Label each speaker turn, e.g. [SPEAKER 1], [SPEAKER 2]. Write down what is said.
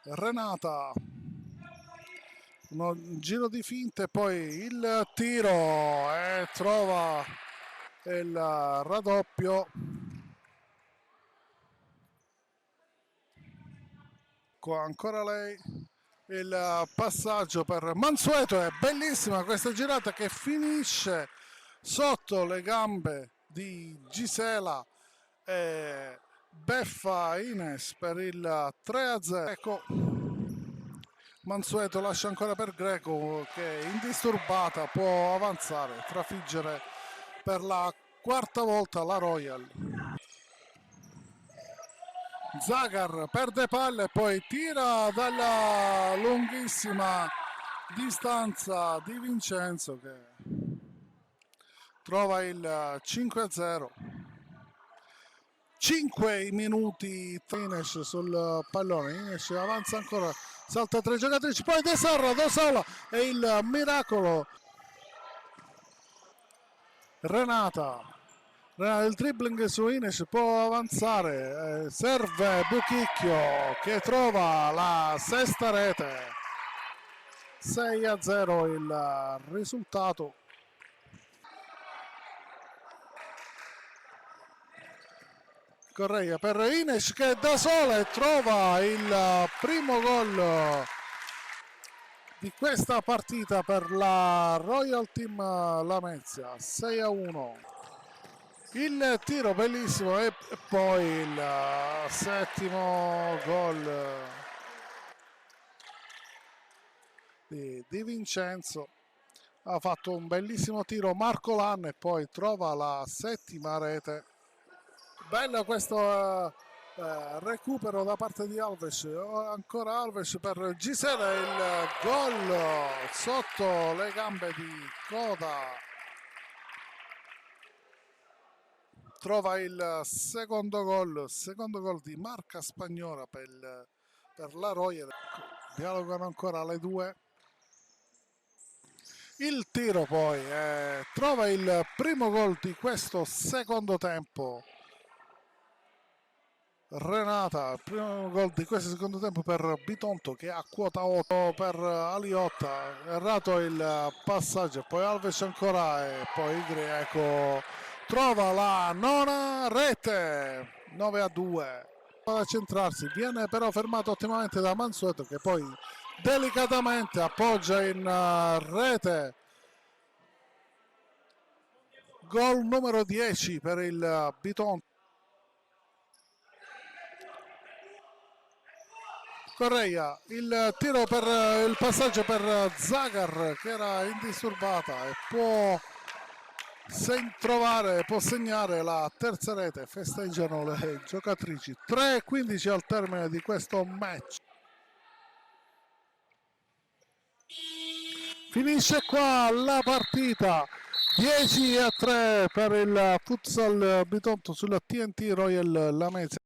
[SPEAKER 1] Renata, un giro di finte, poi il tiro e trova il raddoppio. Qua ancora lei, il passaggio per Mansueto. È bellissima questa girata che finisce sotto le gambe di Gisela e beffa Ines per il 3-0. Ecco, Mansueto lascia ancora per Greco che indisturbata può avanzare, trafiggere per la quarta volta la Royal. Zagar perde palle e poi tira dalla lunghissima distanza Di Vincenzo che trova il 5-0. 5 minuti Ines sul pallone. Ines avanza ancora, salta tre giocatrici, poi De Sarra da sola e il miracolo. Renata, il dribbling su Ines, può avanzare, serve Buchicchio che trova la sesta rete. 6-0 il risultato. Correia per Ines che da sola trova il primo gol di questa partita per la Royal Team Lamezia. 6-1. Il tiro bellissimo e poi il settimo gol di Vincenzo. Ha fatto un bellissimo tiro Marco Lanne e poi trova la settima rete. Bello questo recupero da parte di Alves. Ancora Alves per Gisela, il gol sotto le gambe di Coda. Trova il secondo gol di Marca Spagnola per la Royal. Dialogano ancora le due. Il tiro poi trova il primo gol di questo secondo tempo. Renata, il primo gol di questo secondo tempo per Bitonto che ha quota 8 per Aliotta. Errato il passaggio, poi Alves ancora e poi Greco trova la nona rete. 9-2. Ad accentrarsi, viene però fermato ottimamente da Mansueto che poi delicatamente appoggia in rete. Gol numero 10 per il Bitonto. Correia, il tiro per il passaggio per Zagar che era indisturbata e può può segnare la terza rete. Festeggiano le giocatrici. 3-15 al termine di questo match. Finisce qua la partita. 10-3 per il futsal Bitonto sulla TNT Royal Lamezia.